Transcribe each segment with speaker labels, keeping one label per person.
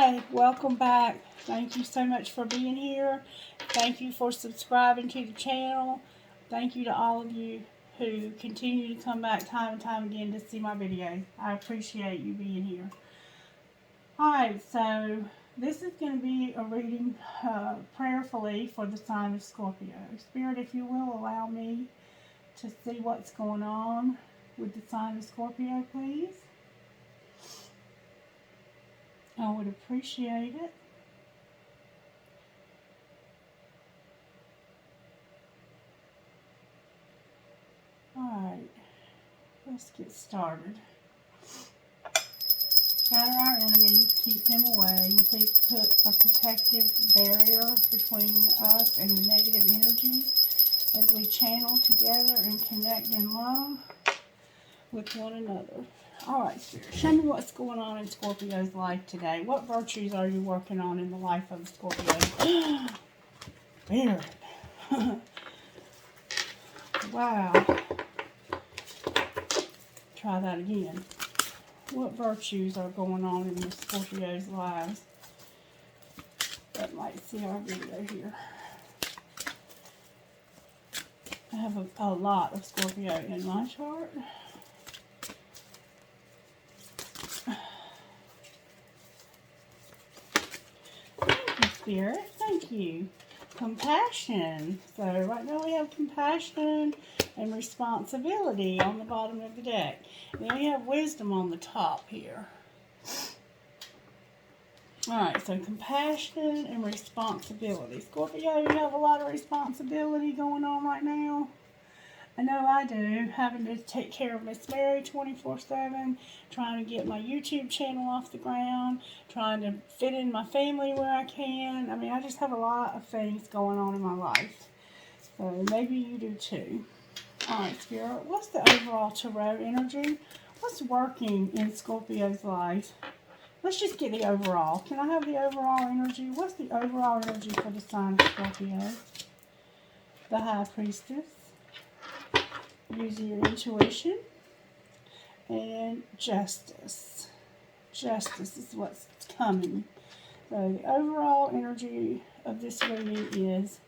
Speaker 1: Hi, welcome back. Thank you so much for being here. Thank you for subscribing to the channel. Thank you to all of you who continue to come back time and time again to see my videos. I appreciate you being here. Alright, so this is going to be a reading prayerfully for the sign of Scorpio. Spirit, if you will, allow me to see what's going on with the sign of Scorpio, please. I would appreciate it. Alright, let's get started. Scatter our enemies, keep them away, and please put a protective barrier between us and the negative energies as we channel together and connect in love with one another. Alright, Spirit, show me what's going on in Scorpio's life today. What virtues are you working on in the life of Scorpio? Spirit. Wow. Try that again. What virtues are going on in the Scorpio's lives that might see our video here? I have a lot of Scorpio in my chart. Thank you, Spirit. Thank you. Compassion. So right now we have compassion and responsibility on the bottom of the deck. And then we have wisdom on the top here. Alright, so compassion and responsibility. Scorpio, you have a lot of responsibility going on right now. I know I do, having to take care of Miss Mary 24/7, trying to get my YouTube channel off the ground, trying to fit in my family where I can. I mean, I just have a lot of things going on in my life. So maybe you do too. Alright, Spirit, what's the overall tarot energy? What's working in Scorpio's life? Let's just get the overall. Can I have the overall energy? What's the overall energy for the sign of Scorpio? The High Priestess. Using your intuition. And Justice. Justice is what's coming. So the overall energy of this reading is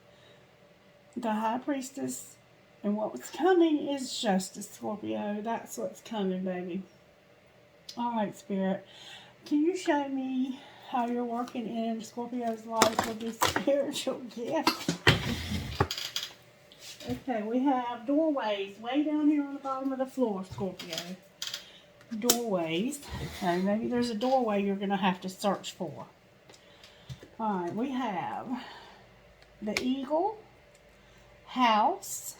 Speaker 1: the High Priestess. And what's coming is Justice, Scorpio. That's what's coming, baby. Alright, Spirit. Can you show me how you're working in Scorpio's life with this spiritual gift? Okay, we have doorways way down here on the bottom of the floor, Scorpio. Doorways. Okay, maybe there's a doorway you're going to have to search for. Alright, we have the eagle, house,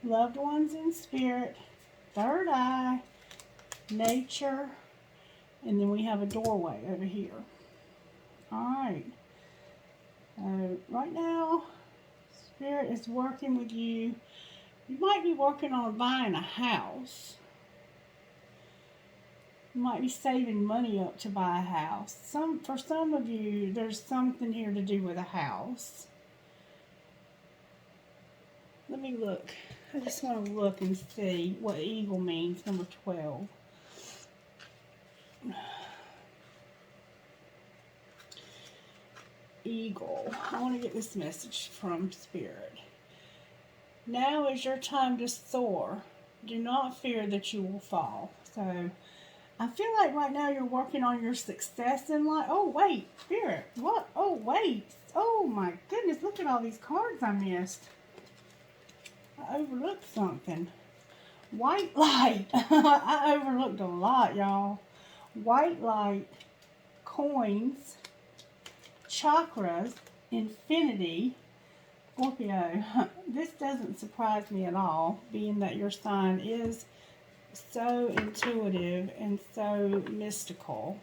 Speaker 1: loved ones in spirit, third eye, nature, and then we have a doorway over here. Alright. Right now, Spirit is working with you. You might be working on buying a house. You might be saving money up to buy a house. For some of you, there's something here to do with a house. Let me look. I just want to look and see what eagle means, number 12. Eagle. I want to get this message from Spirit. Now is your time to soar. Do not fear that you will fall. So, I feel like right now you're working on your success in life. Oh, wait. Spirit. What? Oh, wait. Oh, my goodness. Look at all these cards I missed. I overlooked something. White light. I overlooked a lot, y'all. White light. Coins. Chakras, infinity, Scorpio. This doesn't surprise me at all, being that your sign is so intuitive and so mystical.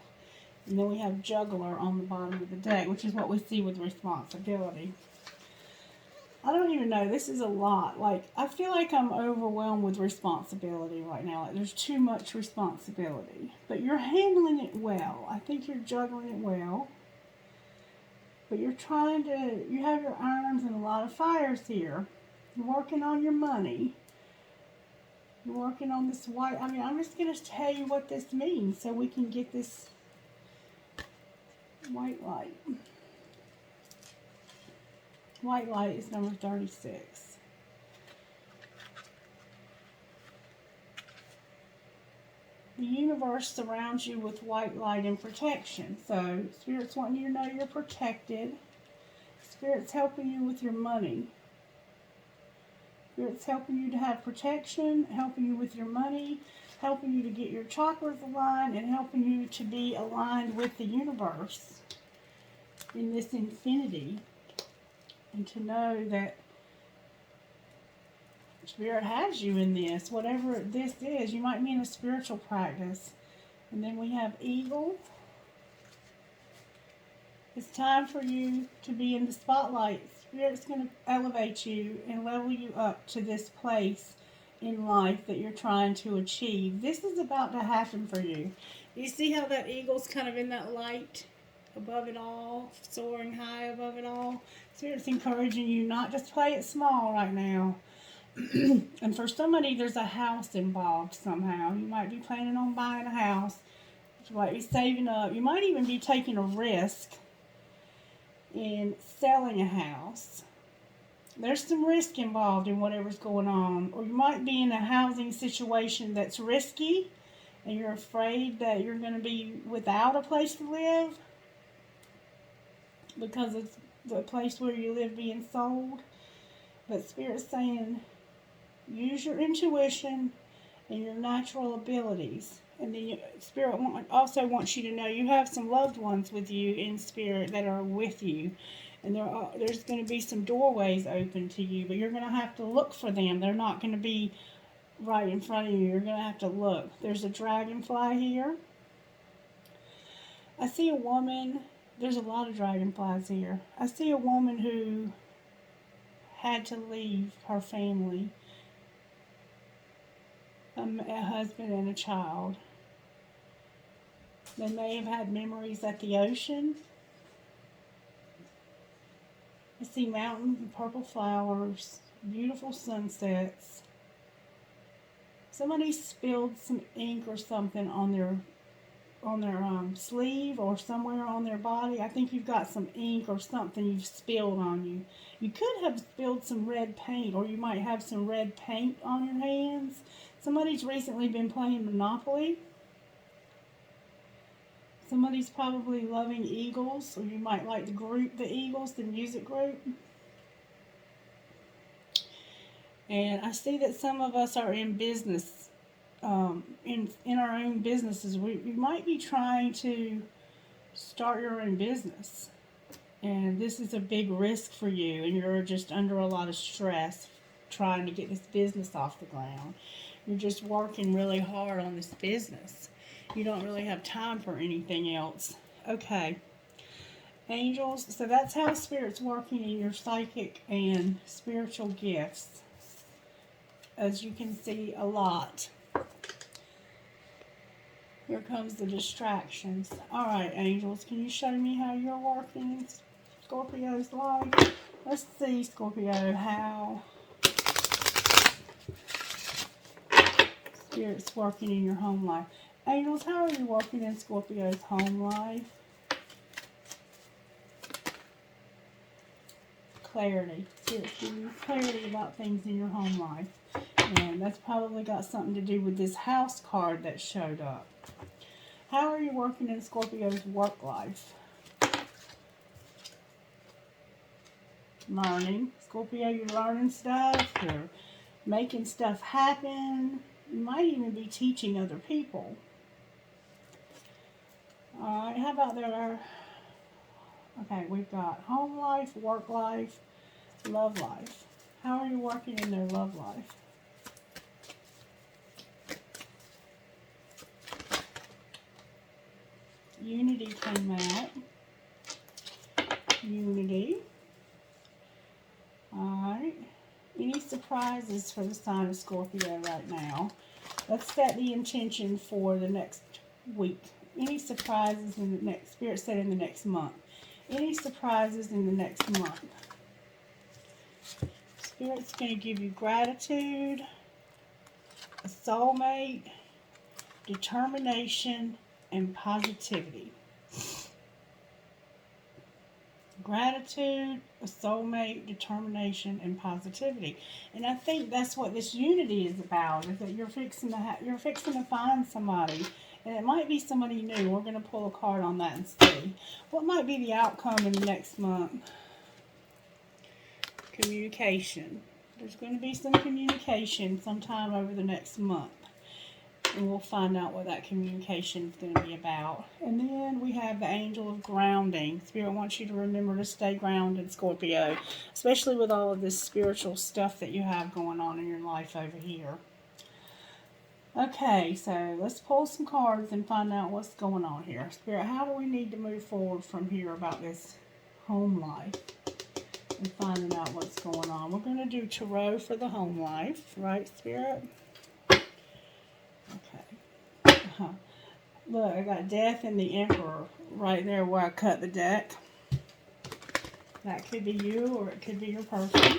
Speaker 1: And then we have juggler on the bottom of the deck, which is what we see with responsibility. I don't even know. This is a lot. Like, I feel like I'm overwhelmed with responsibility right now. Like, there's too much responsibility. But you're handling it well. I think you're juggling it well. But you're trying to, you have your irons in a lot of fires here. You're working on your money. You're working on this white, I'm just going to tell you what this means so we can get this White light. White light is number 36. The universe surrounds you with white light and protection. So, Spirit's wanting you to know you're protected. Spirit's helping you with your money. Spirit's helping you to have protection, helping you with your money, helping you to get your chakras aligned, and helping you to be aligned with the universe in this infinity. And to know that Spirit has you in this, whatever this is. You might be in a spiritual practice. And then we have Eagle. It's time for you to be in the spotlight. Spirit's going to elevate you and level you up to this place in life that you're trying to achieve. This is about to happen for you. You see how that eagle's kind of in that light above it all, soaring high above it all? Spirit's encouraging you not just play it small right now. And for somebody, there's a house involved somehow. You might be planning on buying a house. You might be saving up. You might even be taking a risk in selling a house. There's some risk involved in whatever's going on. Or you might be in a housing situation that's risky and you're afraid that you're going to be without a place to live because of the place where you live being sold. But Spirit's saying, use your intuition and your natural abilities. And then Spirit also wants you to know you have some loved ones with you in Spirit that are with you. And there's going to be some doorways open to you, but you're going to have to look for them. They're not going to be right in front of you. You're going to have to look. There's a dragonfly here. I see a woman. There's a lot of dragonflies here. I see a woman who had to leave her family, a husband and a child. They may have had memories at the ocean. I see mountains and purple flowers, beautiful sunsets. Somebody spilled some ink or something on their sleeve or somewhere on their body. I think you've got some ink or something you've spilled on you. You could have spilled some red paint, or you might have some red paint on your hands. Somebody's recently been playing Monopoly. Somebody's probably loving Eagles, or you might like the group, the Eagles, the music group. And I see that some of us are in business, in our own businesses. We might be trying to start your own business. And this is a big risk for you, and you're just under a lot of stress trying to get this business off the ground. You're just working really hard on this business. You don't really have time for anything else. Okay. Angels, so that's how Spirit's working in your psychic and spiritual gifts. As you can see, a lot. Here comes the distractions. Alright, angels, can you show me how you're working in Scorpio's life? Let's see, Scorpio, how Spirit's working in your home life. Angels, how are you working in Scorpio's home life? Clarity. Spirit's giving you clarity about things in your home life. And that's probably got something to do with this house card that showed up. How are you working in Scorpio's work life? Learning. Scorpio, you're learning stuff. You're making stuff happen. You might even be teaching other people. Alright, how about their... Okay, we've got home life, work life, love life. How are you working in their love life? Unity came out. Unity. Alright. Any surprises for the sign of Scorpio right now? Let's set the intention for the next week. Any surprises in the next, Spirit said in the next month. Any surprises in the next month? Spirit's going to give you gratitude, a soulmate, determination, and positivity. gratitude, a soulmate, determination, and positivity. And I think that's what this unity is about, is that you're fixing to find somebody. And it might be somebody new. We're going to pull a card on that and see. What might be the outcome in the next month? Communication. There's going to be some communication sometime over the next month. And we'll find out what that communication is going to be about. And then we have the angel of grounding. Spirit wants you to remember to stay grounded, Scorpio. Especially with all of this spiritual stuff that you have going on in your life over here. Okay, so let's pull some cards and find out what's going on here. Spirit, how do we need to move forward from here about this home life? And finding out what's going on. We're going to do tarot for the home life, right, Spirit? Okay. Look, I got Death and the Emperor right there where I cut the deck. That could be you or it could be your person.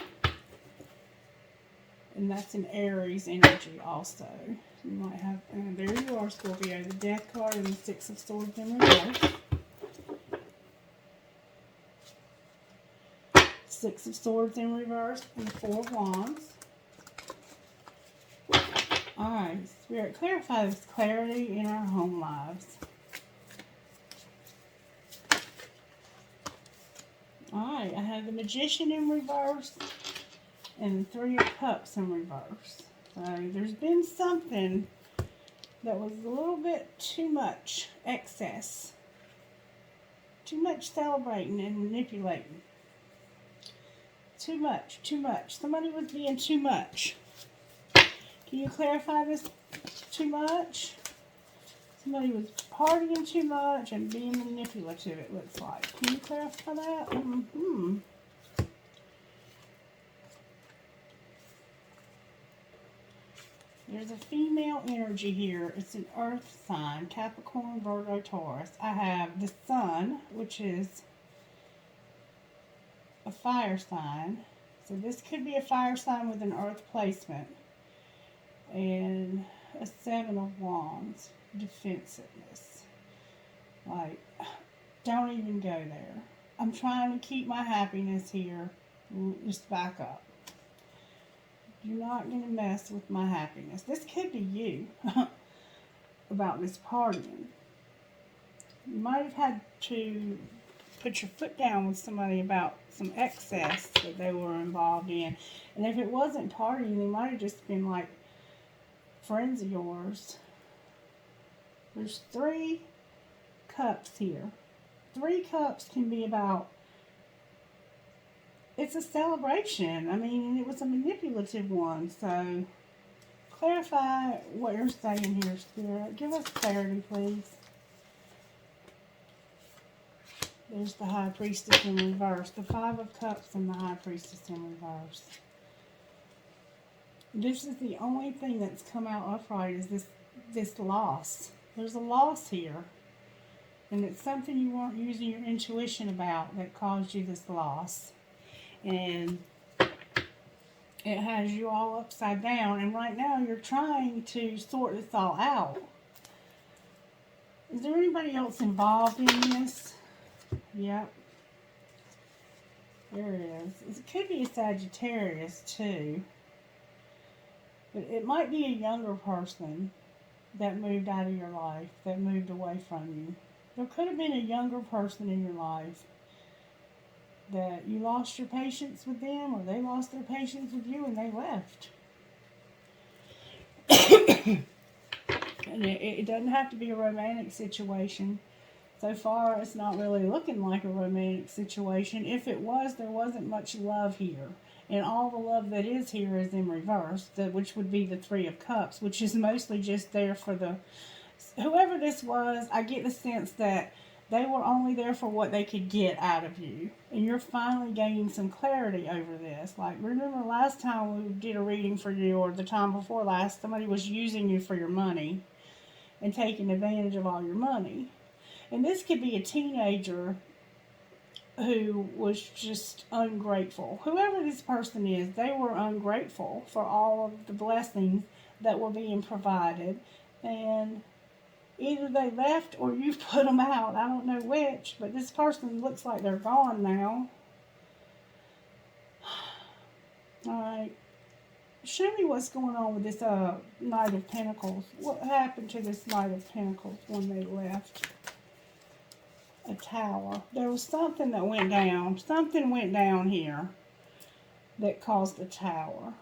Speaker 1: And that's an Aries energy also. You might have, and there you are, Scorpio, the Death card and the Six of Swords in reverse. Six of Swords in reverse and the Four of Wands. Alright, Spirit, clarify this clarity in our home lives. Alright, I have the Magician in reverse and the Three of Cups in reverse. So there's been something that was a little bit too much excess. Too much celebrating and manipulating. Too much, too much. Somebody was being too much. Can you clarify this too much? Somebody was partying too much and being manipulative, it looks like. Can you clarify that? There's a female energy here. It's an earth sign, Capricorn, Virgo, Taurus. I have the Sun, which is a fire sign. So this could be a fire sign with an earth placement. And a Seven of Wands, defensiveness. Like, don't even go there. I'm trying to keep my happiness here. Just back up. You're not going to mess with my happiness. This could be you about this partying. You might have had to put your foot down with somebody about some excess that they were involved in. And if it wasn't partying, they might have just been like friends of yours. There's 3 cups here. 3 cups can be about, it's a celebration. I mean, it was a manipulative one. So clarify what you're saying here, Spirit. Give us clarity, please. There's the High Priestess in reverse. The Five of Cups and the High Priestess in reverse. This is the only thing that's come out upright is this loss. There's a loss here. And it's something you weren't using your intuition about that caused you this loss. And it has you all upside down. And right now you're trying to sort this all out. Is there anybody else involved in this? Yep. There it is. It could be a Sagittarius too. But it might be a younger person that moved out of your life, that moved away from you. There could have been a younger person in your life that you lost your patience with them, or they lost their patience with you and they left. And it doesn't have to be a romantic situation. So far, it's not really looking like a romantic situation. If it was, there wasn't much love here. And all the love that is here is in reverse, which would be the Three of Cups, which is mostly just there for the... Whoever this was, I get the sense that they were only there for what they could get out of you. And you're finally gaining some clarity over this. Like, remember last time we did a reading for you, or the time before last, somebody was using you for your money and taking advantage of all your money. And this could be a teenager who was just ungrateful. Whoever this person is, they were ungrateful for all of the blessings that were being provided. And Either they left or you put them out. I don't know which, but this person looks like they're gone now. Alright. Show me what's going on with this Knight of Pentacles. What happened to this Knight of Pentacles when they left? A Tower. There was something that went down. Something went down here that caused the Tower.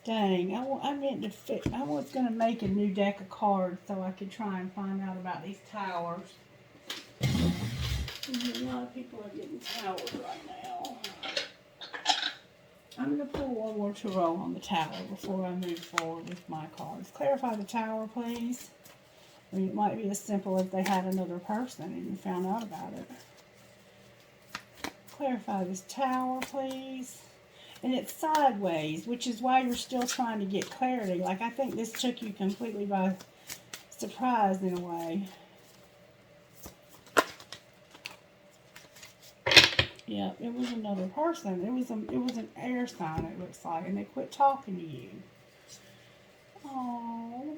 Speaker 1: Dang, I meant to fit. I was going to make a new deck of cards so I could try and find out about these towers. A lot of people are getting towers right now. I'm going to pull one more tarot on the Tower before I move forward with my cards. Clarify the Tower, please. I mean, it might be as simple as they had another person and you found out about it. Clarify this Tower, please. And it's sideways, which is why you're still trying to get clarity. Like, I think this took you completely by surprise in a way. Yeah, it was another person. It was an air sign, it looks like, and they quit talking to you. Oh,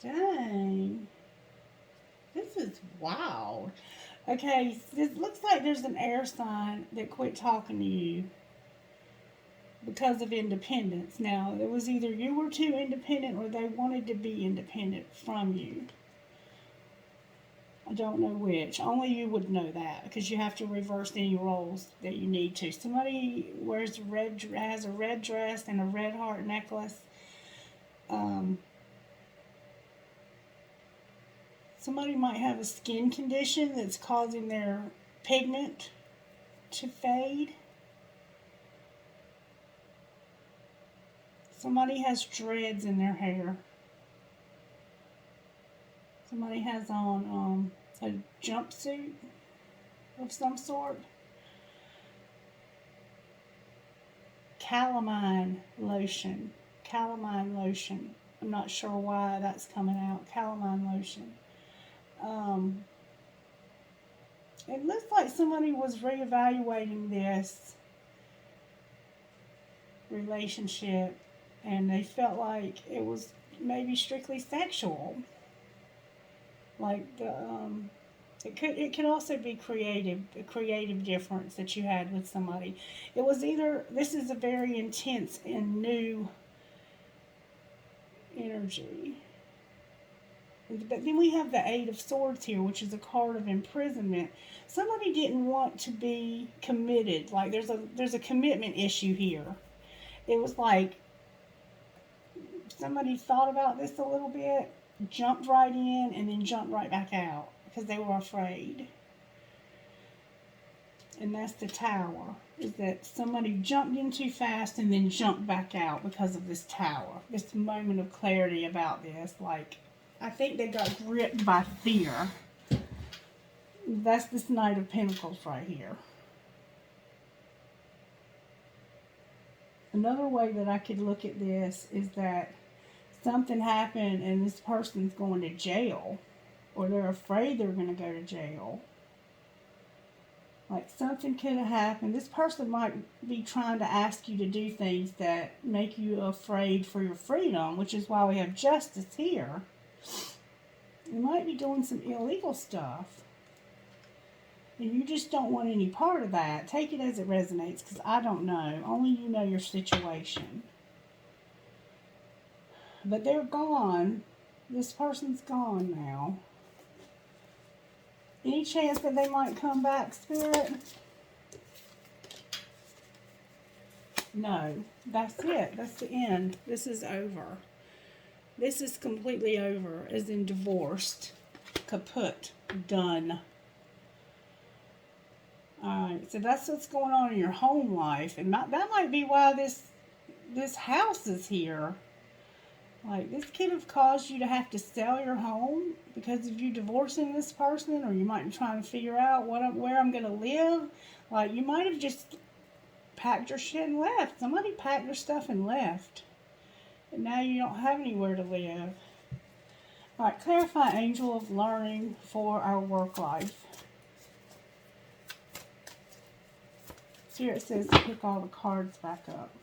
Speaker 1: dang. This is wild. Okay, it looks like there's an air sign that quit talking to you because of independence. Now, it was either you were too independent or they wanted to be independent from you. I don't know which. Only you would know that because you have to reverse any roles that you need to. Somebody wears has a red dress and a red heart necklace. Somebody might have a skin condition that's causing their pigment to fade. Somebody has dreads in their hair. Somebody has on a jumpsuit of some sort. Calamine lotion. Calamine lotion. I'm not sure why that's coming out. Calamine lotion. It looks like somebody was reevaluating this relationship and they felt like it was maybe strictly sexual. Like it could also be a creative difference that you had with somebody. It was either, this is a very intense and new energy. But then we have the Eight of Swords here, which is a card of imprisonment. Somebody didn't want to be committed. Like there's a commitment issue here. It was like somebody thought about this a little bit, jumped right in, and then jumped right back out because they were afraid. And that's the Tower, is that somebody jumped in too fast and then jumped back out because of this Tower. This moment of clarity about this, like, I think they got gripped by fear. That's this Knight of Pentacles right here. Another way that I could look at this is that something happened and this person's going to jail, or they're afraid they're going to go to jail. Like something could have happened. This person might be trying to ask you to do things that make you afraid for your freedom, which is why we have Justice here. You might be doing some illegal stuff. And you just don't want any part of that. Take it as it resonates, because I don't know. Only you know your situation. But they're gone. This person's gone now. Any chance that they might come back, Spirit? No. That's it. That's the end. This is over. This is completely over, as in divorced. Kaput. Done. Alright, so that's what's going on in your home life. And that might be why this house is here. Like, this could have caused you to have to sell your home because of you divorcing this person, or you might be trying to figure out where I'm going to live. Like, you might have just packed your shit and left. Somebody packed their stuff and left. And now you don't have anywhere to live. Alright, clarify Angel of Learning for our work life. Here it says to pick all the cards back up.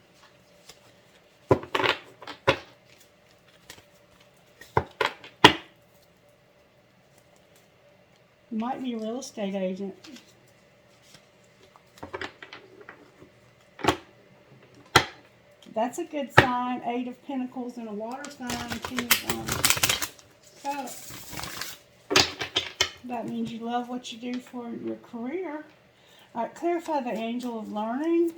Speaker 1: You might be a real estate agent. That's a good sign. 8 of Pentacles and a water sign. 2 of Cups. That means you love what you do for your career. All right, clarify the angel of learning.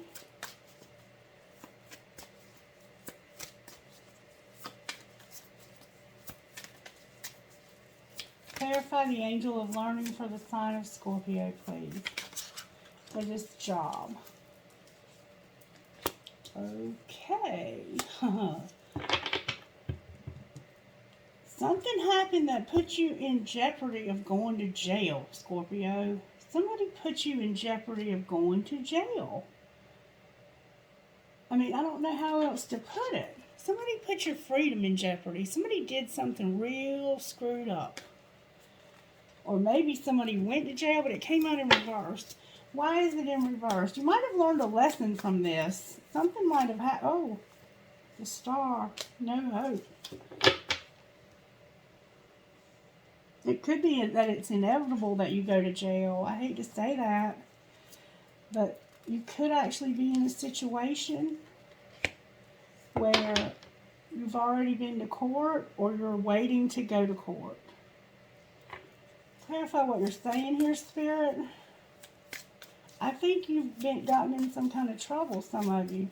Speaker 1: Clarify the angel of learning for the sign of Scorpio, please, for this job. Okay. Something happened that put you in jeopardy of going to jail, Scorpio. Somebody put you in jeopardy of going to jail. I mean, I don't know how else to put it. Somebody put your freedom in jeopardy. Somebody did something real screwed up. Or maybe somebody went to jail, but it came out in reverse. Why is it in reverse? You might have learned a lesson from this. Something might have happened. Oh, the star. No hope. It could be that it's inevitable that you go to jail. I hate to say that. But you could actually be in a situation where you've already been to court or you're waiting to go to court. Clarify what you're saying here, Spirit. I think you've gotten in some kind of trouble, some of you.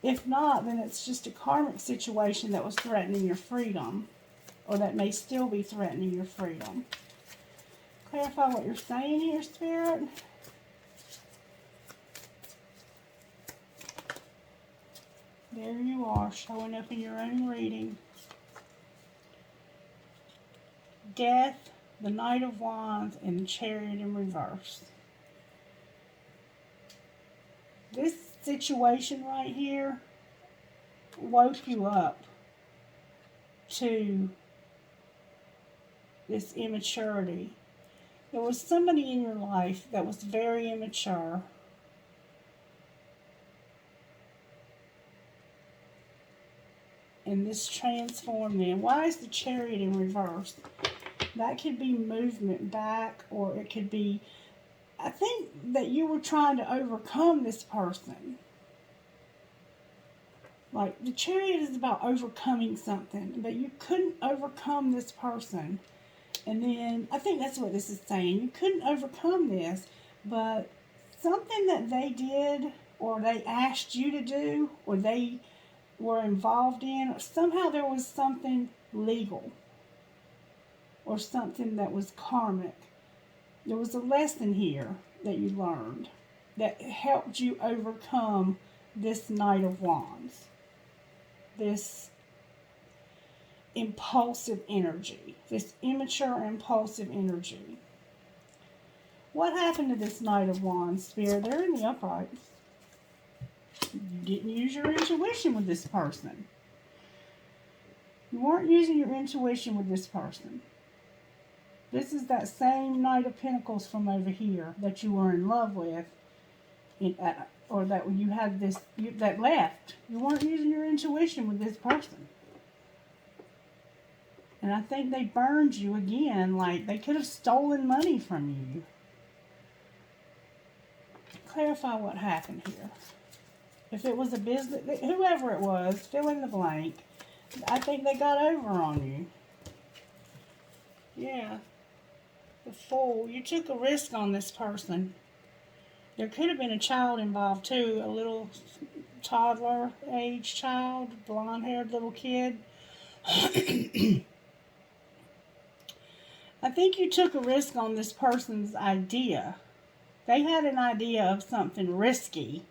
Speaker 1: If not, then it's just a karmic situation that was threatening your freedom, or that may still be threatening your freedom. Clarify what you're saying here, Spirit. There you are, showing up in your own reading. Death, the Knight of Wands, and the Chariot in reverse. This situation right here woke you up to this immaturity. There was somebody in your life that was very immature. And this transformed them. Why is the Chariot in reverse? That could be movement back, or it could be, I think that you were trying to overcome this person. Like, the Chariot is about overcoming something, but you couldn't overcome this person. And then, I think that's what this is saying. You couldn't overcome this, but something that they did, or they asked you to do, or they were involved in, or somehow there was something legal, or something that was karmic. There was a lesson here that you learned that helped you overcome this Knight of Wands, this impulsive energy, this immature impulsive energy. What happened to this Knight of Wands, Spirit? They're in the upright. You didn't use your intuition with this person. You weren't using your intuition with this person. This is that same Knight of Pentacles from over here that you were in love with, or that you had this, that left. You weren't using your intuition with this person. And I think they burned you again, like they could have stolen money from you. Clarify what happened here. If it was a business, whoever it was, fill in the blank. I think they got over on you. Yeah. The Fool. You took a risk on this person. There could have been a child involved too. A little toddler age child. Blonde-haired little kid. I think you took a risk on this person's idea. They had an idea of something risky.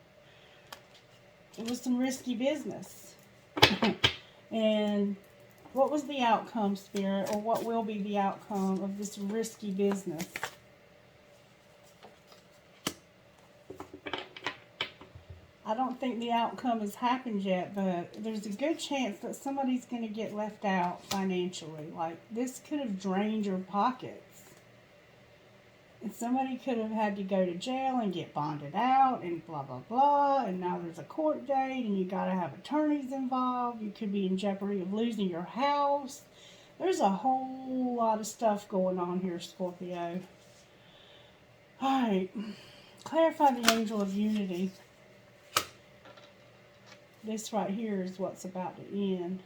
Speaker 1: It was some risky business. And what was the outcome, Spirit, or what will be the outcome of this risky business? I don't think the outcome has happened yet, but there's a good chance that somebody's going to get left out financially. Like, this could have drained your pockets. And somebody could have had to go to jail and get bonded out and blah, blah, blah. And now there's a court date and you got to have attorneys involved. You could be in jeopardy of losing your house. There's a whole lot of stuff going on here, Scorpio. Alright, clarify the angel of unity. This right here is what's about to end.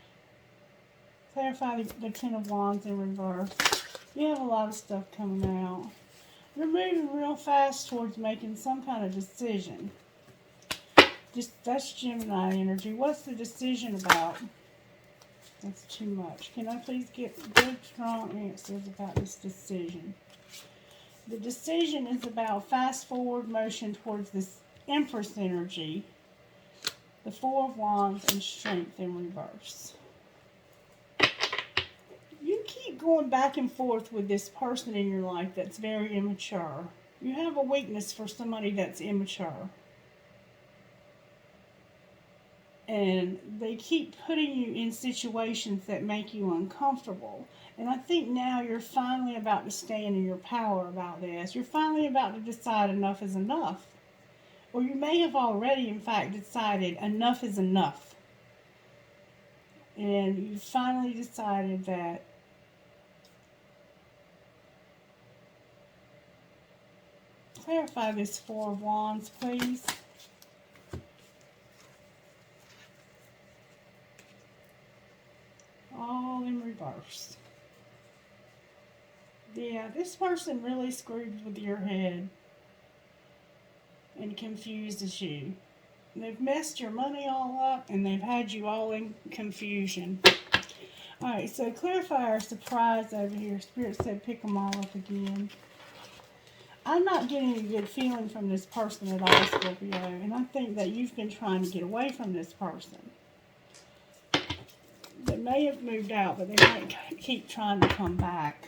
Speaker 1: Clarify the Ten of Wands in reverse. You have a lot of stuff coming out. You're moving real fast towards making some kind of decision. That's Gemini energy. What's the decision about? That's too much. Can I please get good, strong answers about this decision? The decision is about fast forward motion towards this Empress energy. The Four of Wands and Strength in reverse. You keep going back and forth with this person in your life that's very immature. You have a weakness for somebody that's immature. And they keep putting you in situations that make you uncomfortable. And I think now you're finally about to stand in your power about this. You're finally about to decide enough is enough. Or you may have already, in fact, decided enough is enough. And you finally decided that clarify this Four of Wands, please. All in reverse. Yeah, this person really screws with your head and confuses you. They've messed your money all up and they've had you all in confusion. Alright, so clarify our surprise over here. Spirit said pick them all up again. I'm not getting a good feeling from this person at all, Scorpio, and I think that you've been trying to get away from this person. They may have moved out, but they might keep trying to come back.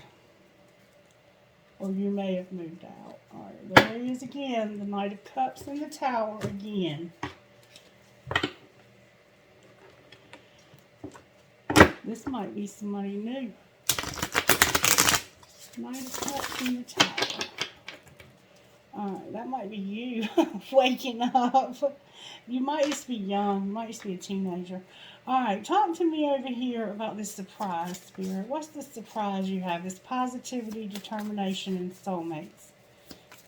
Speaker 1: Or you may have moved out. Alright, there he is again. The Knight of Cups in the Tower again. This might be somebody new. Knight of Cups in the Tower. Alright, that might be you waking up. You might just be young. You might just be a teenager. Alright, talk to me over here about this surprise, Spirit. What's the surprise you have? This positivity, determination, and soulmates.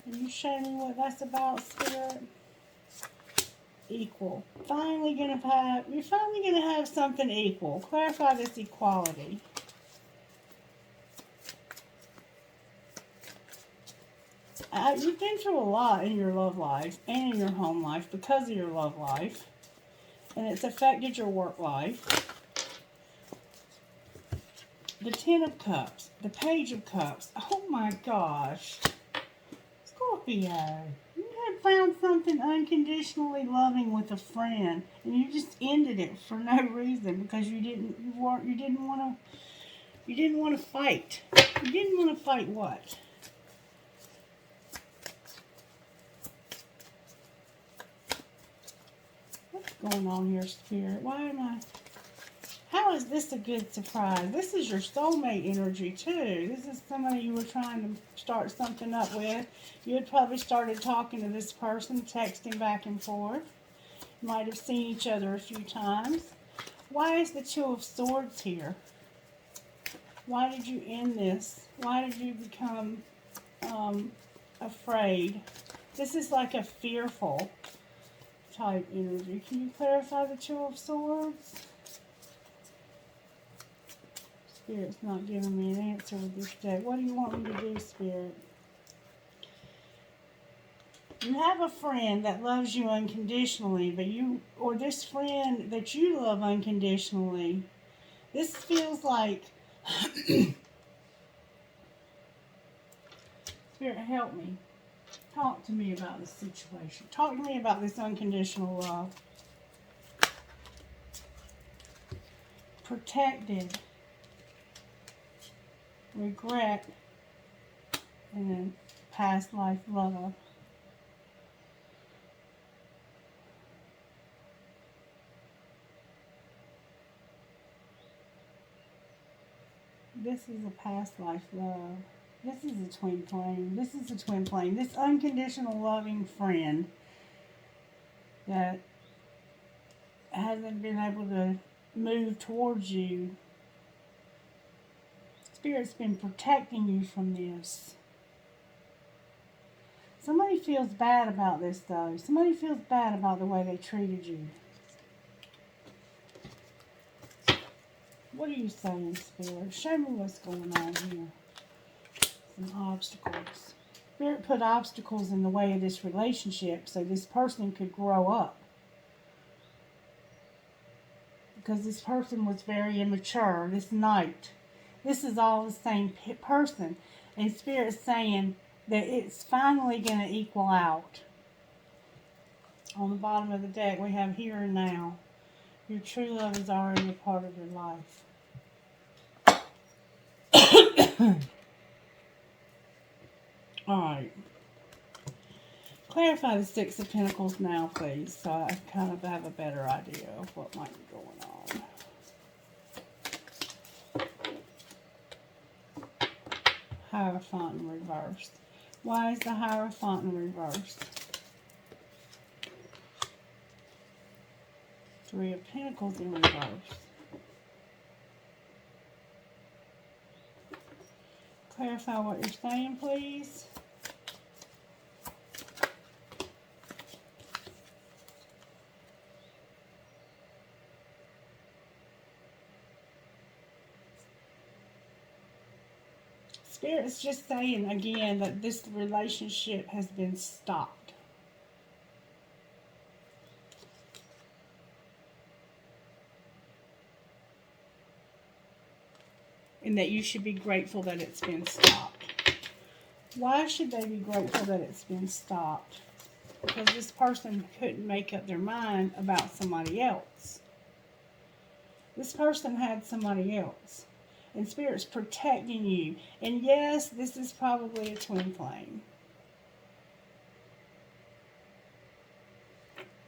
Speaker 1: Can you show me what that's about, Spirit? Equal. You're finally gonna have something equal. Clarify this equality. You've been through a lot in your love life and in your home life because of your love life. And it's affected your work life. The Ten of Cups. The Page of Cups. Oh my gosh. Scorpio. You had found something unconditionally loving with a friend. And you just ended it for no reason. Because you didn't want to fight. You didn't want to fight what? Going on here, Spirit? How is this a good surprise? This is your soulmate energy too. This is somebody you were trying to start something up with. You had probably started talking to this person, texting back and forth. You might have seen each other a few times. Why is the Two of Swords here? Why did you end this? Why did you become afraid? This is like a fearful type energy. Can you clarify the Two of Swords? Spirit's not giving me an answer with this deck. What do you want me to do, Spirit? You have a friend that loves you unconditionally, or this friend that you love unconditionally, this feels like Spirit, help me. Talk to me about this situation. Talk to me about this unconditional love. Protected. Regret. And then past life love. This is a past life love. This is a twin flame. This is a twin flame. This unconditional loving friend that hasn't been able to move towards you. Spirit's been protecting you from this. Somebody feels bad about this, though. Somebody feels bad about the way they treated you. What are you saying, Spirit? Show me what's going on here. Some obstacles. Spirit put obstacles in the way of this relationship so this person could grow up. Because this person was very immature. This Knight. This is all the same person. And Spirit's saying that it's finally going to equal out. On the bottom of the deck, we have here and now. Your true love is already a part of your life. Alright. Clarify the Six of Pentacles now, please, so I kind of have a better idea of what might be going on. Hierophant in reverse. Why is the Hierophant in reverse? Three of Pentacles in reverse. Clarify what you're saying, please. Spirit's just saying again that this relationship has been stopped. And that you should be grateful that it's been stopped. Why should they be grateful that it's been stopped? Because this person couldn't make up their mind about somebody else. This person had somebody else. And Spirit's protecting you. And yes, this is probably a twin flame.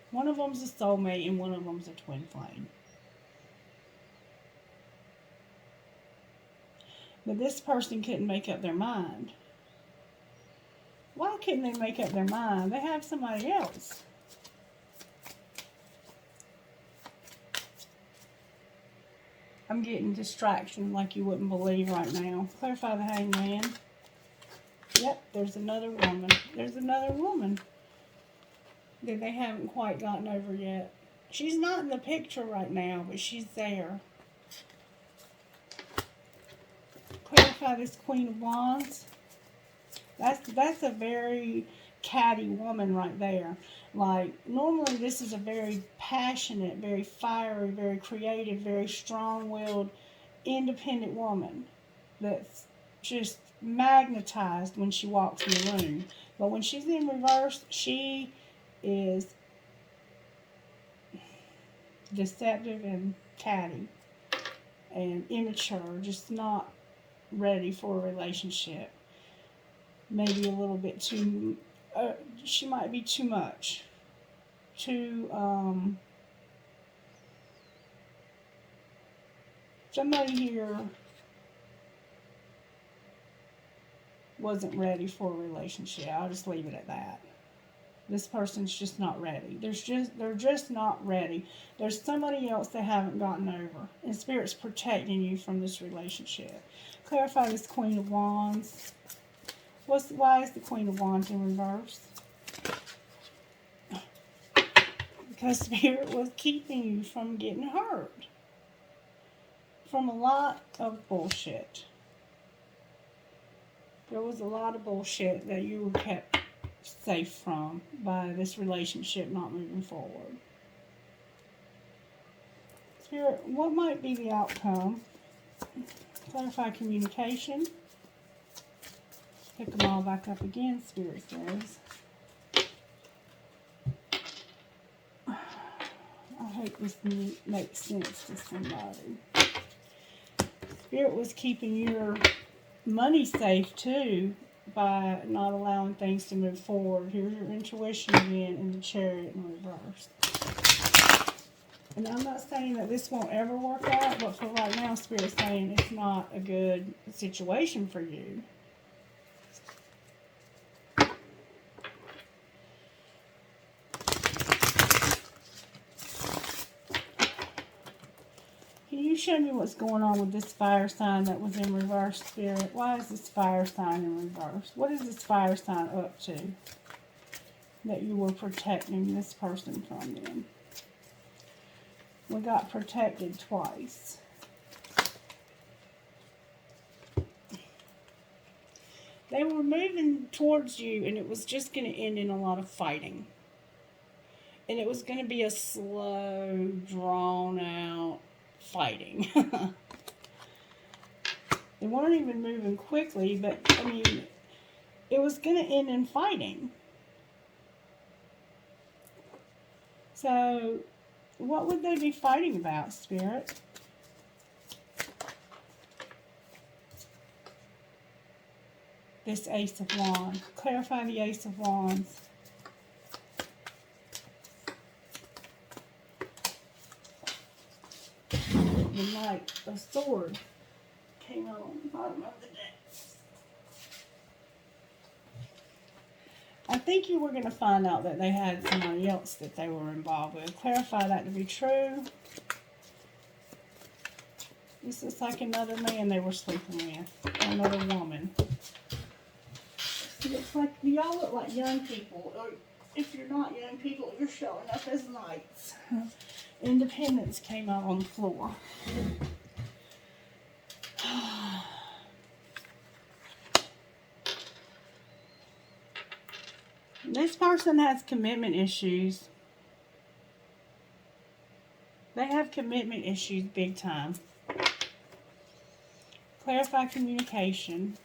Speaker 1: One of them's a soulmate and one of them's a twin flame. But this person couldn't make up their mind. Why couldn't they make up their mind? They have somebody else. I'm getting distraction like you wouldn't believe right now. Clarify the Hangman. Yep, there's another woman. There's another woman that they haven't quite gotten over yet. She's not in the picture right now, but she's there. Clarify this Queen of Wands. That's a very catty woman right there. Like, normally this is a very passionate, very fiery, very creative, very strong-willed, independent woman that's just magnetized when she walks in the room. But when she's in reverse, she is deceptive and catty and immature, just not ready for a relationship. Maybe a little bit too, she might be too much. Somebody here wasn't ready for a relationship. I'll just leave it at that. This person's just not ready. They're just not ready. There's somebody else they haven't gotten over. And Spirit's protecting you from this relationship. Clarify this Queen of Wands. Why is the Queen of Wands in reverse? Because Spirit was keeping you from getting hurt. From a lot of bullshit. There was a lot of bullshit that you were kept safe from by this relationship not moving forward. Spirit, what might be the outcome? Clarify communication. Pick them all back up again, Spirit says. I hope this makes sense to somebody. Spirit was keeping your money safe too by not allowing things to move forward. Here's your intuition again in the Chariot in reverse. And I'm not saying that this won't ever work out, but for right now, Spirit's saying it's not a good situation for you. Can you show me what's going on with this fire sign that was in reverse, Spirit? Why is this fire sign in reverse? What is this fire sign up to? that you were protecting this person from them. We got protected twice. They were moving towards you, and it was just going to end in a lot of fighting. And it was going to be a slow, drawn-out fighting. They weren't even moving quickly, but, I mean, it was going to end in fighting. So, what would they be fighting about, Spirit? This Ace of Wands. Clarify the Ace of Wands. The Knight of Swords came out on the bottom of the deck. I think you were going to find out that they had somebody else that they were involved with. Clarify that to be true. This is like another man they were sleeping with. Another woman. It's like, y'all look like young people. Or if you're not young people, you're showing up as knights. Independence came out on the floor. This person has commitment issues. They have commitment issues big time. Clarify communication.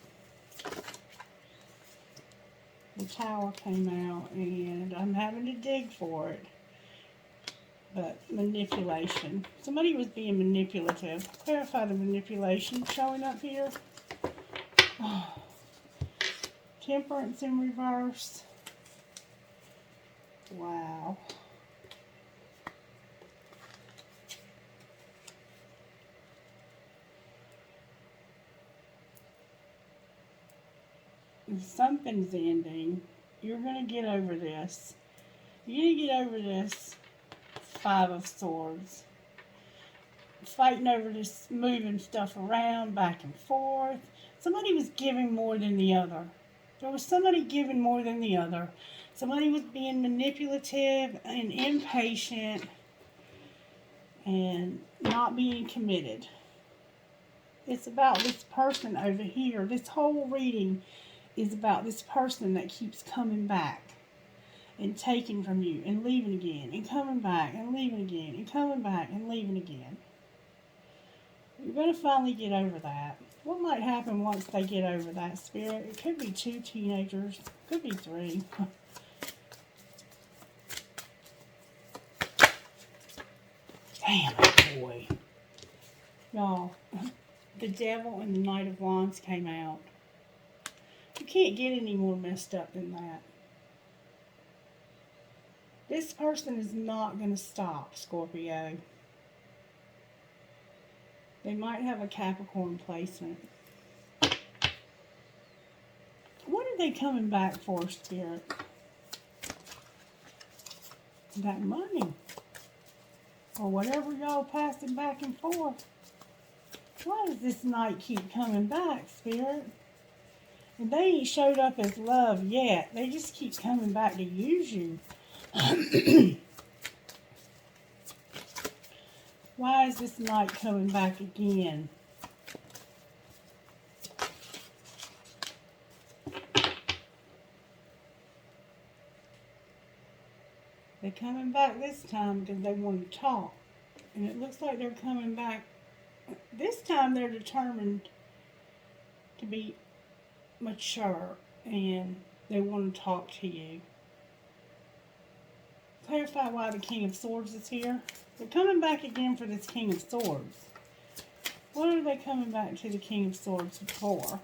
Speaker 1: The Tower came out, and I'm having to dig for it. But manipulation. Somebody was being manipulative. Clarify the manipulation showing up here. Oh. Temperance in reverse. Wow. Something's ending. You're going to get over this. You're going to get over this. Five of Swords. Fighting over this, moving stuff around, back and forth. Somebody was giving more than the other. There was somebody giving more than the other. Somebody was being manipulative and impatient and not being committed. It's about this person over here. This whole reading is about this person that keeps coming back and taking from you and leaving again and coming back and leaving again and coming back and leaving again. You're going to finally get over that. What might happen once they get over that, Spirit? It could be 2 teenagers. Could be 3. Damn, boy. Y'all, the Devil and the Knight of Wands came out. You can't get any more messed up than that. This person is not going to stop, Scorpio. They might have a Capricorn placement. What are they coming back for, Spirit? That money. Or whatever y'all passing back and forth. Why does this Knight keep coming back, Spirit? And they ain't showed up as love yet. They just keep coming back to use you. Why is this Knight coming back again? They're coming back this time because they want to talk. And it looks like they're coming back. This time they're determined to be mature and they want to talk to you. Clarify why the King of Swords is here. They're coming back again for this King of Swords. What are they coming back to the King of Swords for?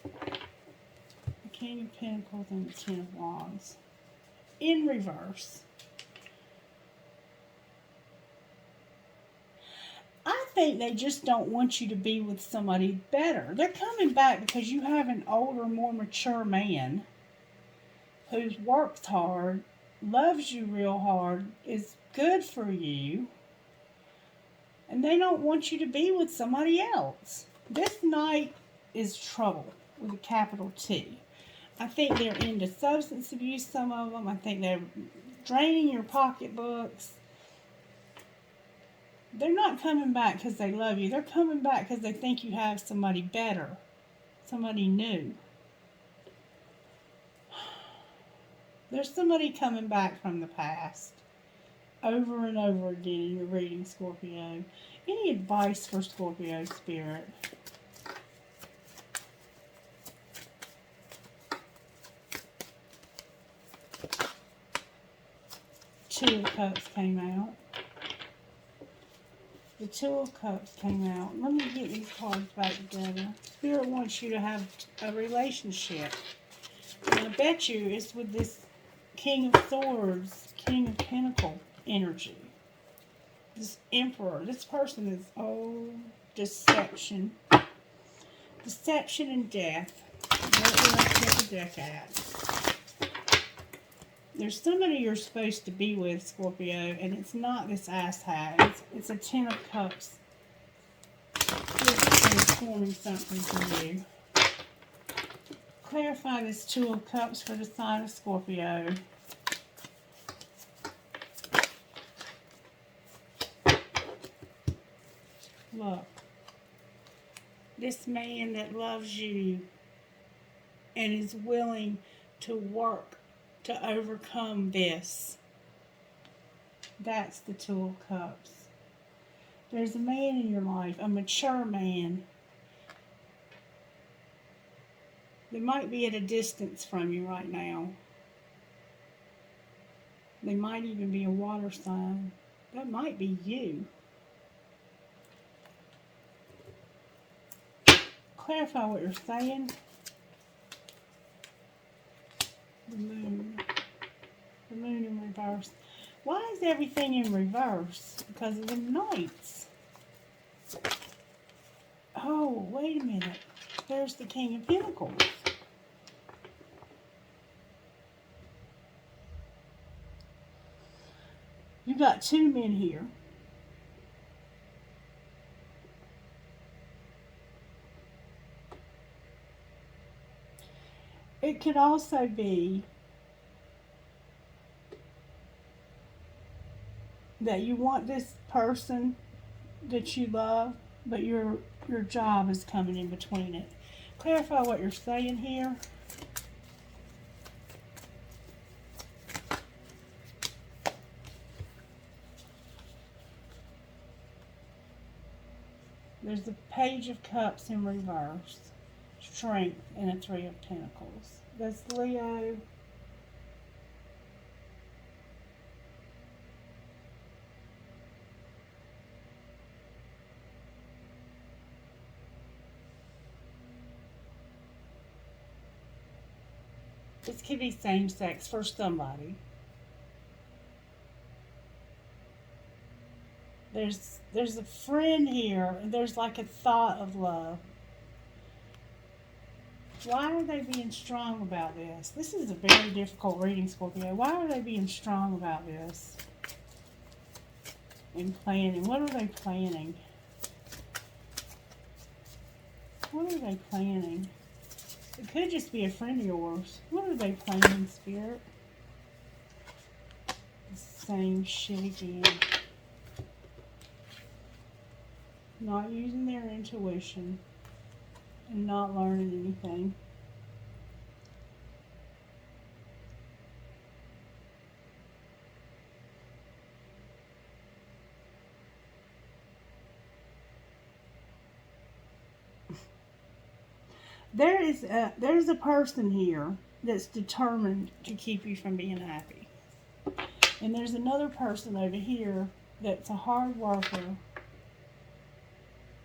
Speaker 1: The King of Pentacles and the Ten of Wands. In reverse. I think they just don't want you to be with somebody better. They're coming back because you have an older, more mature man who works hard, loves you real hard, is good for you, and they don't want you to be with somebody else. This Knight is trouble with a capital T. I think they're into substance abuse, some of them. I think they're draining your pocketbooks. They're not coming back because they love you. They're coming back because they think you have somebody better, somebody new. There's somebody coming back from the past over and over again in your reading, Scorpio. Any advice for Scorpio spirit? Two of Cups came out. The Two of Cups came out. Let me get these cards back together. Spirit wants you to have a relationship. And I bet you it's with this King of Swords, King of Pentacle energy. This Emperor. This person is, deception. Deception and death. What did I get the deck at? There's somebody you're supposed to be with, Scorpio, and it's not this asshat. It's a Ten of Cups. It's forming something for you. Clarify this Two of Cups for the sign of Scorpio. Look. This man that loves you and is willing to work to overcome this. That's the Two of Cups. There's a man in your life, a mature man, that might be at a distance from you right now. They might even be a water sign. That might be you. Clarify what you're saying. The moon. The moon in reverse. Why is everything in reverse? Because of the Knights. Oh, wait a minute. There's the King of Pentacles. You've got two men here. It could also be that you want this person that you love, but your job is coming in between it. Clarify what you're saying here. There's the Page of Cups in reverse. Strength and a Three of Pentacles. That's Leo. This could be same sex for somebody. There's a friend here, and there's like a thought of love. Why are they being strong about this? This is a very difficult reading, Scorpio. Why are they being strong about this? And planning. What are they planning? What are they planning? It could just be a friend of yours. What are they planning, Spirit? The same shit again. Not using their intuition and not learning anything. There's a person here that's determined to keep you from being happy. And there's another person over here that's a hard worker.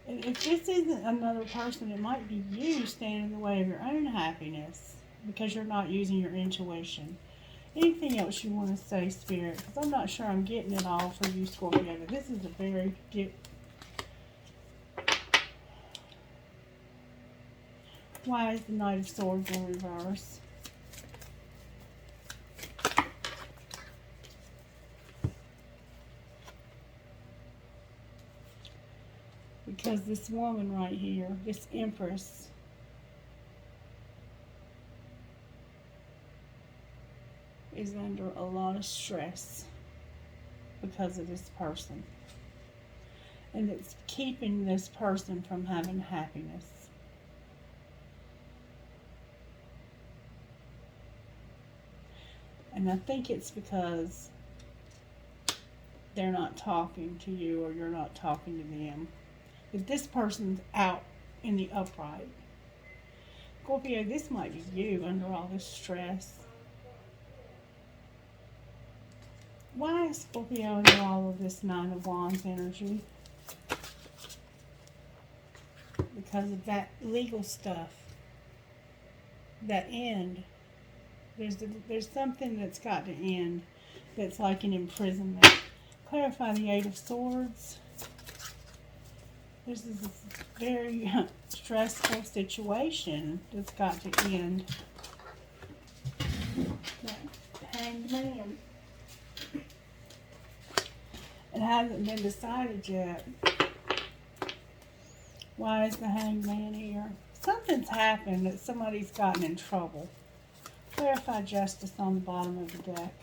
Speaker 1: If this isn't another person, it might be you standing in the way of your own happiness because you're not using your intuition. Anything else you want to say, Spirit? Because I'm not sure I'm getting it all for you, Scorpio, but this is a very deep. Why is the Knight of Swords in reverse? Because this woman right here, this Empress, is under a lot of stress because of this person. And it's keeping this person from having happiness. And I think it's because they're not talking to you or you're not talking to them. But this person's out in the upright. Scorpio, this might be you under all this stress. Why is Scorpio under all of this Nine of Wands energy? Because of that legal stuff. That end. There's something that's got to end that's like an imprisonment. Clarify the Eight of Swords. This is a very stressful situation that's got to end. That Hanged Man. It hasn't been decided yet. Why is the Hanged Man here? Something's happened that somebody's gotten in trouble. Clarify Justice on the bottom of the deck.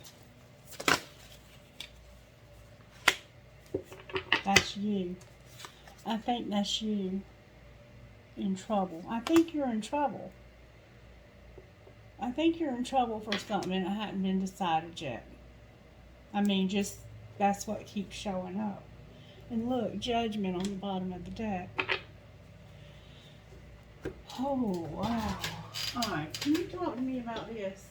Speaker 1: That's you. I think that's you in trouble. I think you're in trouble. I think you're in trouble for something that hadn't been decided yet. I mean, just that's what keeps showing up. And look, Judgment on the bottom of the deck. Oh, wow. Alright, can you talk to me about this?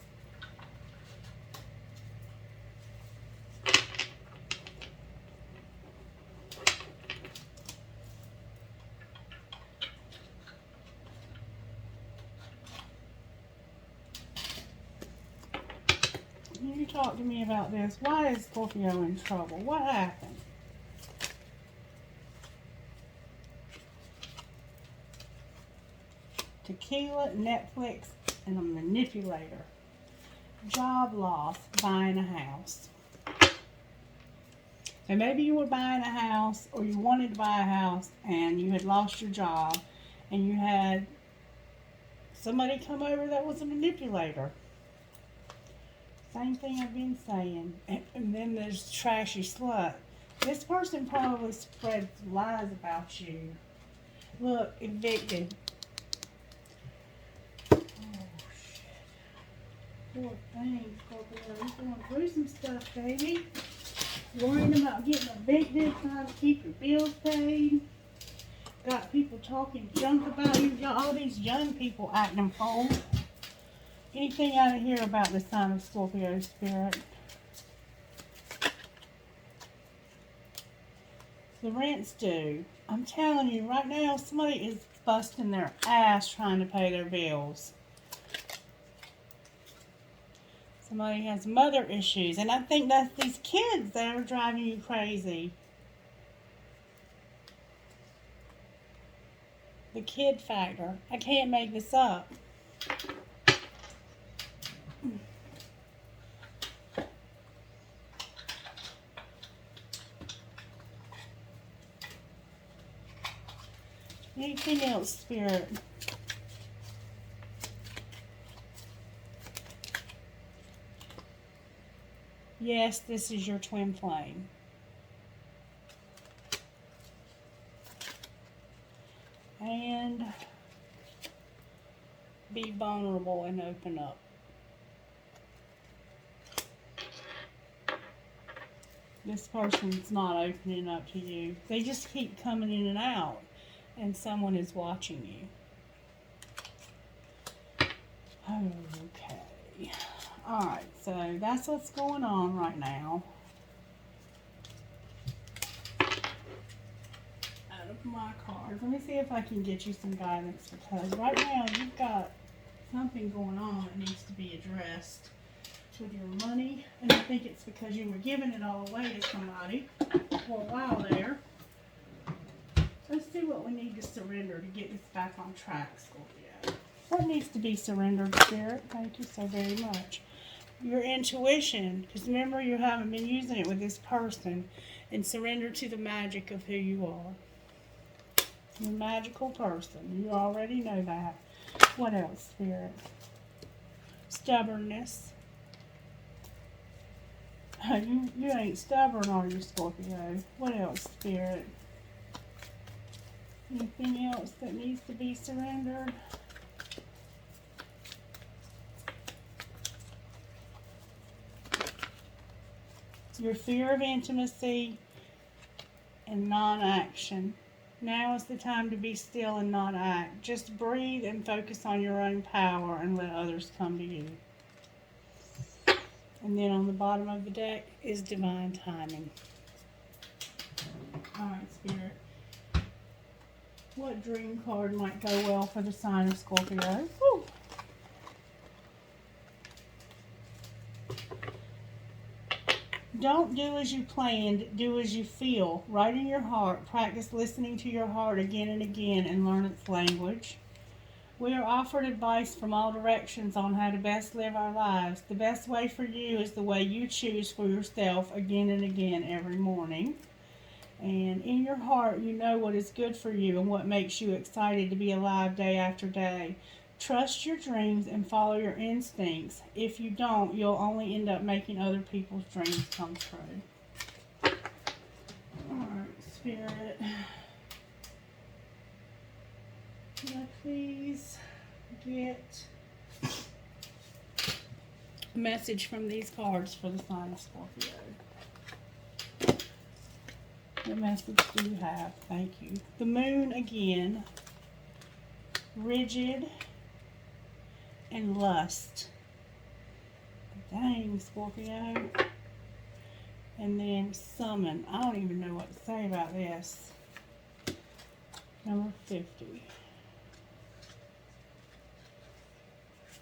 Speaker 1: Can you talk to me about this? Why is Scorpio in trouble? What happened? Tequila, Netflix, and a manipulator. Job loss, buying a house. So maybe you were buying a house or you wanted to buy a house and you had lost your job and you had somebody come over that was a manipulator. Same thing I've been saying. And then there's trashy slut. This person probably spreads lies about you. Look, evicted. Poor thing, Scorpio. You're going through some stuff, baby. Worrying about getting evicted, trying to keep your bills paid. Got people talking junk about you. All these young people acting fool. Anything out of here about the sign of Scorpio spirit? The rent's due. I'm telling you, right now, somebody is busting their ass trying to pay their bills. Somebody has mother issues, and I think that's these kids that are driving you crazy. The kid factor. I can't make this up. Anything else, Spirit? Yes, this is your twin flame. And be vulnerable and open up. This person's not opening up to you. They just keep coming in and out, and someone is watching you. Okay. Alright, so that's what's going on right now. Out of my cards. Let me see if I can get you some guidance, because right now you've got something going on that needs to be addressed with your money. And I think it's because you were giving it all away to somebody for a while there. Let's see what we need to surrender to get this back on track, Scorpio. What needs to be surrendered, Spirit? Thank you so very much. Your intuition, because remember you haven't been using it with this person, and surrender to the magic of who you are. You're a magical person. You already know that. What else, Spirit? Stubbornness. You ain't stubborn, are you, Scorpio? What else, Spirit? Anything else that needs to be surrendered? Your fear of intimacy and non-action. Now is the time to be still and not act. Just breathe and focus on your own power and let others come to you. And then on the bottom of the deck is divine timing. Alright, Spirit. What dream card might go well for the sign of Scorpio? Woo. Don't do as you planned, do as you feel. Write in your heart. Practice listening to your heart again and again and learn its language. We are offered advice from all directions on how to best live our lives. The best way for you is the way you choose for yourself again and again every morning. And in your heart, you know what is good for you and what makes you excited to be alive day after day. Trust your dreams and follow your instincts. If you don't, you'll only end up making other people's dreams come true. Alright, Spirit. Can I please get a message from these cards for the sign of Scorpio? What message do you have? Thank you. The moon again. Rigid. And lust. Dang, Scorpio. And then summon. I don't even know what to say about this. Number 50.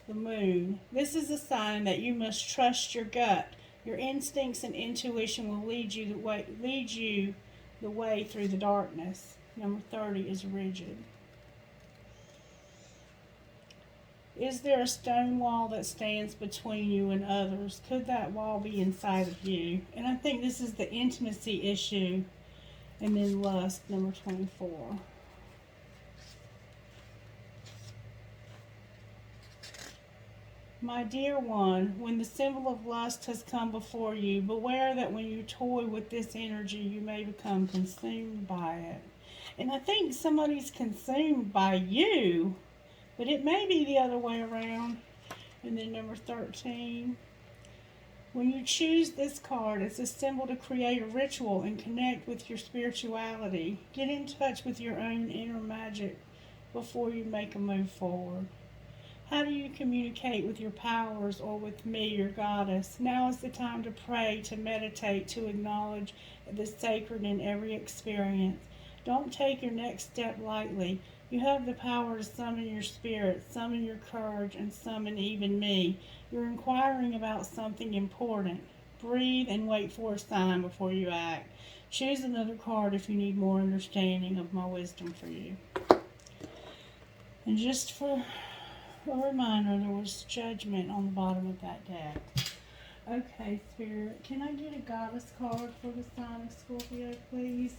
Speaker 1: The moon. This is a sign that you must trust your gut. Your instincts and intuition will lead you the way through the darkness. Number 30 is rigid. Is there a stone wall that stands between you and others? Could that wall be inside of you? And I think this is the intimacy issue. And then lust, number 24. My dear one, when the symbol of lust has come before you, beware that when you toy with this energy, you may become consumed by it. And I think somebody's consumed by you, but it may be the other way around. And then number 13. When you choose this card, it's a symbol to create a ritual and connect with your spirituality. Get in touch with your own inner magic before you make a move forward. How do you communicate with your powers or with me, your goddess? Now is the time to pray, to meditate, to acknowledge the sacred in every experience. Don't take your next step lightly. You have the power to summon your spirit, summon your courage, and summon even me. You're inquiring about something important. Breathe and wait for a sign before you act. Choose another card if you need more understanding of my wisdom for you. And just for a reminder, there was judgment on the bottom of that deck. Okay, Spirit, can I get a goddess card for the sign of Scorpio, please?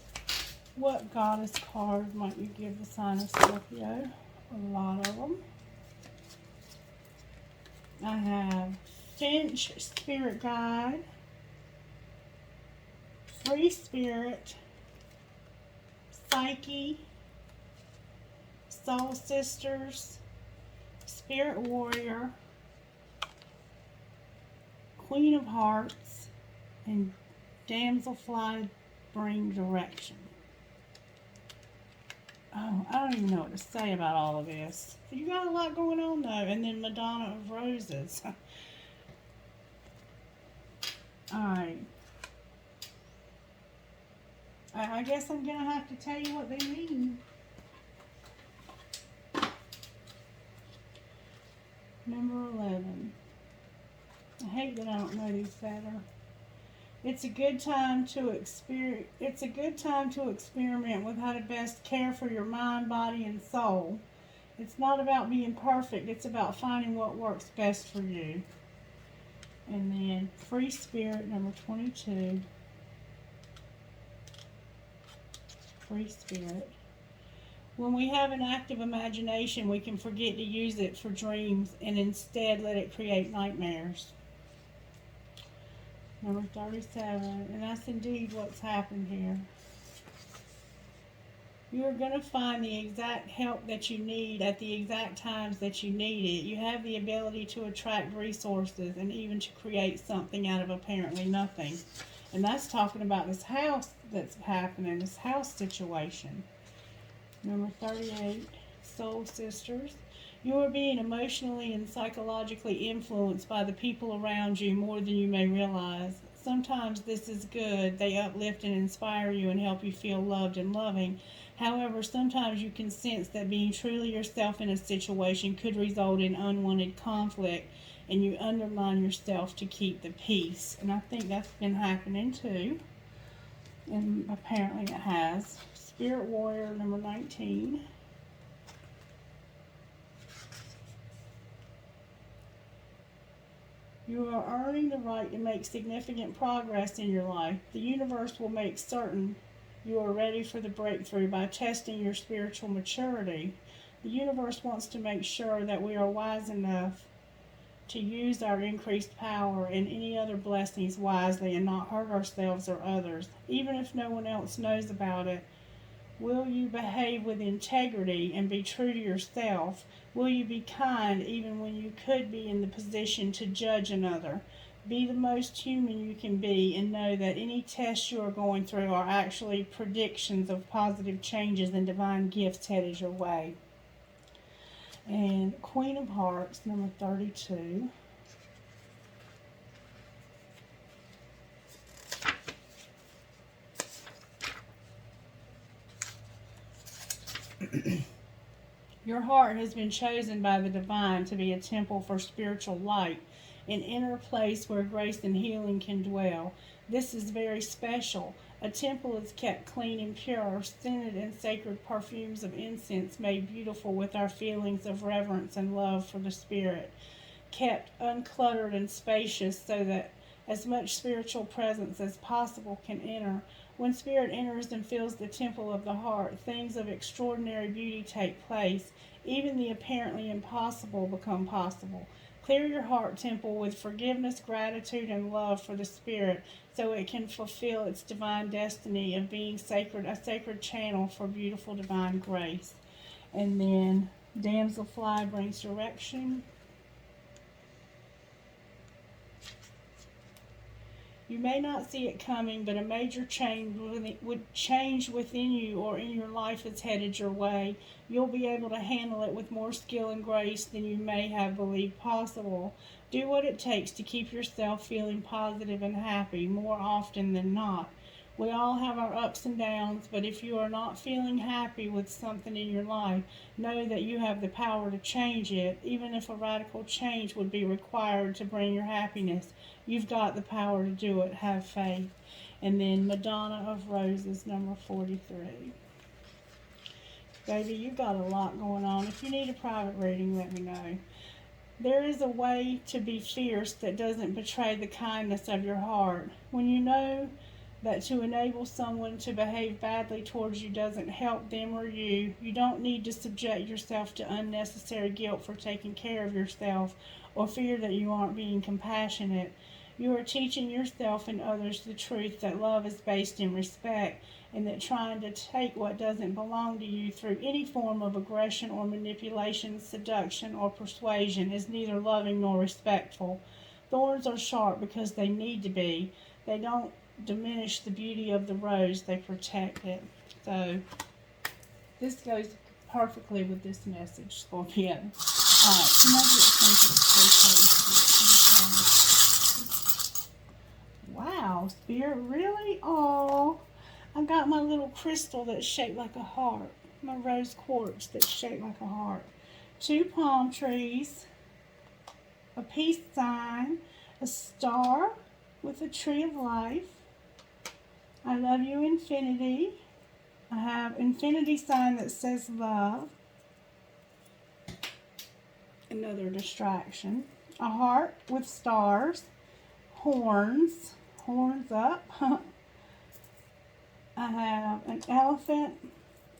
Speaker 1: What goddess card might you give the sign of Scorpio? A lot of them. I have Finch, Spirit Guide, Free Spirit, Psyche, Soul Sisters, Spirit Warrior, Queen of Hearts, and Damselfly Bring Direction. Oh, I don't even know what to say about all of this. You got a lot going on though. And then Madonna of Roses. Alright. I guess I'm going to have to tell you what they mean. Number 11. I hate that I don't know these better. It's a good time to experiment with how to best care for your mind, body, and soul. It's not about being perfect. It's about finding what works best for you. And then Free Spirit, number 22. Free Spirit. When we have an active imagination, we can forget to use it for dreams and instead let it create nightmares. Number 37. And that's indeed what's happened here. You are going to find the exact help that you need at the exact times that you need it. You have the ability to attract resources and even to create something out of apparently nothing. And that's talking about this house that's happening, this house situation. Number 38, Soul Sisters. You are being emotionally and psychologically influenced by the people around you more than you may realize. Sometimes this is good. They uplift and inspire you and help you feel loved and loving. However, sometimes you can sense that being truly yourself in a situation could result in unwanted conflict, and you undermine yourself to keep the peace. And I think that's been happening too. And apparently it has. Spirit Warrior number 19. You are earning the right to make significant progress in your life. The universe will make certain you are ready for the breakthrough by testing your spiritual maturity. The universe wants to make sure that we are wise enough to use our increased power and any other blessings wisely and not hurt ourselves or others, even if no one else knows about it. Will you behave with integrity and be true to yourself? Will you be kind even when you could be in the position to judge another? Be the most human you can be and know that any tests you are going through are actually predictions of positive changes and divine gifts headed your way. And Queen of Hearts, number 32. Your heart has been chosen by the divine to be a temple for spiritual light, an inner place where grace and healing can dwell. This is very special. A temple is kept clean and pure, scented in sacred perfumes of incense made beautiful with our feelings of reverence and love for the Spirit, kept uncluttered and spacious so that as much spiritual presence as possible can enter. When Spirit enters and fills the temple of the heart, things of extraordinary beauty take place. Even the apparently impossible become possible. Clear your heart temple with forgiveness, gratitude, and love for the Spirit so it can fulfill its divine destiny of being sacred, a sacred channel for beautiful divine grace. And then Damselfly brings direction. You may not see it coming, but a major change within you or in your life is headed your way. You'll be able to handle it with more skill and grace than you may have believed possible. Do what it takes to keep yourself feeling positive and happy more often than not. We all have our ups and downs, but if you are not feeling happy with something in your life, know that you have the power to change it. Even if a radical change would be required to bring your happiness, you've got the power to do it. Have faith. And then Madonna of Roses, number 43. Baby, you got a lot going on. If you need a private reading, let me know. There is a way to be fierce that doesn't betray the kindness of your heart. When you know that to enable someone to behave badly towards you doesn't help them or you, you don't need to subject yourself to unnecessary guilt for taking care of yourself or fear that you aren't being compassionate. You are teaching yourself and others the truth that love is based in respect, and that trying to take what doesn't belong to you through any form of aggression or manipulation, seduction, or persuasion is neither loving nor respectful. Thorns are sharp because they need to be. They don't diminish the beauty of the rose, they protect it. So this goes perfectly with this message, Scorpio. Alright, can I get wow, Spirit, really? Oh, I got my little crystal that's shaped like a heart. My rose quartz that's shaped like a heart. 2 palm trees, a peace sign, a star with a tree of life. I love you, infinity. I have infinity sign that says love. Another distraction. A heart with stars. Horns up. I have an elephant,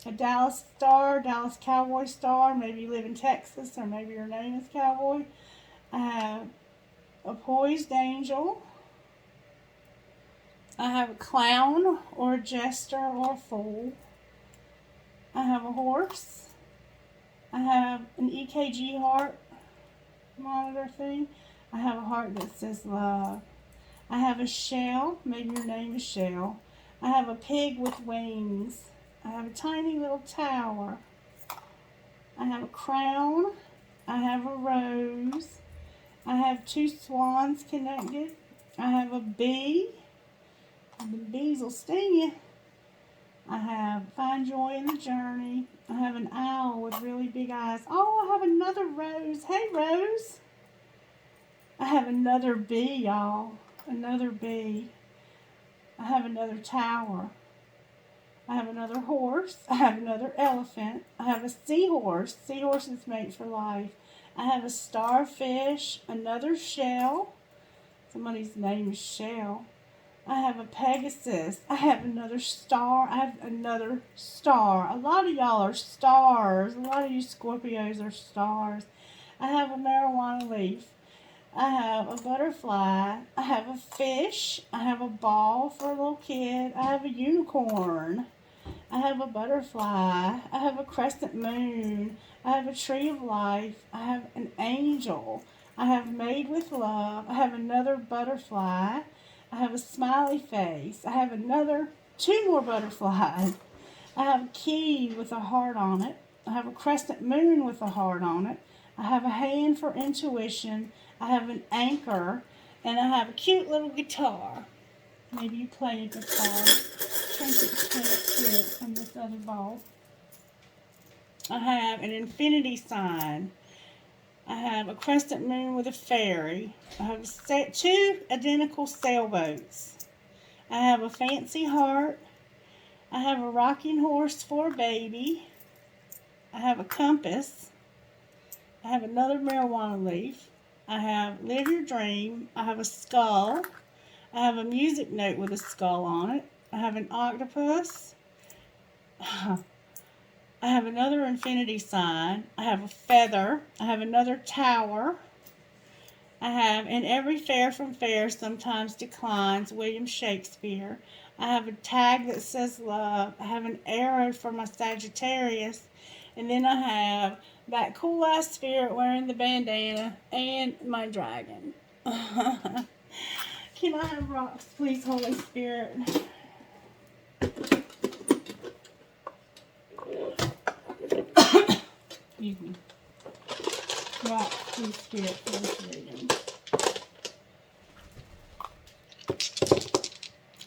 Speaker 1: a Dallas star, Dallas Cowboy star. Maybe you live in Texas or maybe your name is Cowboy. I have a poised angel, I have a clown or a jester or a fool. I have a horse. I have an EKG heart monitor thing. I have a heart that says love. I have a shell. Maybe your name is Shell. I have a pig with wings. I have a tiny little tower. I have a crown. I have a rose. I have 2 swans connected. I have a bee. The bees will sting you. I have find joy in the journey. I have an owl with really big eyes. Oh, I have another rose. Hey, Rose. I have another bee, y'all. Another bee. I have another tower. I have another horse. I have another elephant. I have a seahorse. Seahorses mate for life. I have a starfish. Another shell. Somebody's name is Shell. I have a Pegasus. I have another star. I have another star. A lot of y'all are stars. A lot of you Scorpios are stars. I have a marijuana leaf. I have a butterfly. I have a fish. I have a ball for a little kid. I have a unicorn. I have a butterfly. I have a crescent moon. I have a tree of life. I have an angel. I have made with love. I have another butterfly. I have a smiley face. I have another 2 more butterflies. I have a key with a heart on it. I have a crescent moon with a heart on it. I have a hand for intuition. I have an anchor. And I have a cute little guitar. Maybe you play a guitar. I think it's kind of cute from this other ball. I have an infinity sign. I have a crescent moon with a fairy. I have 2 identical sailboats. I have a fancy heart. I have a rocking horse for a baby. I have a compass. I have another marijuana leaf. I have live your dream. I have a skull. I have a music note with a skull on it. I have an octopus. I have another infinity sign. I have a feather. I have another tower. I have, and every fare from fair sometimes declines, William Shakespeare. I have a tag that says love. I have an arrow for my Sagittarius. And then I have that cool ass spirit wearing the bandana and my dragon. Can I have rocks, please, Holy Spirit? Excuse me. Rock, please, Spirit, for this reading.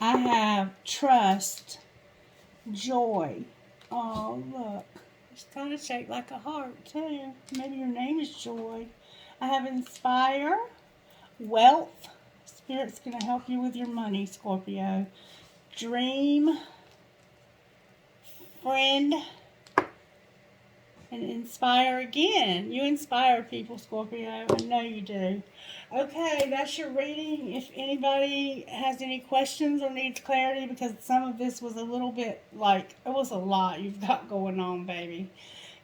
Speaker 1: I have trust, joy. Oh, look. It's kind of shaped like a heart, too. Maybe your name is Joy. I have inspire, wealth. Spirit's going to help you with your money, Scorpio. Dream, friend, and inspire again. You inspire people, Scorpio. I know you do. Okay, that's your reading. If anybody has any questions or needs clarity, because some of this was a little bit like, it was a lot you've got going on, baby.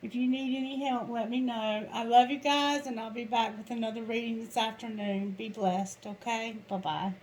Speaker 1: If you need any help, let me know. I love you guys, and I'll be back with another reading this afternoon. Be blessed, okay? Bye-bye.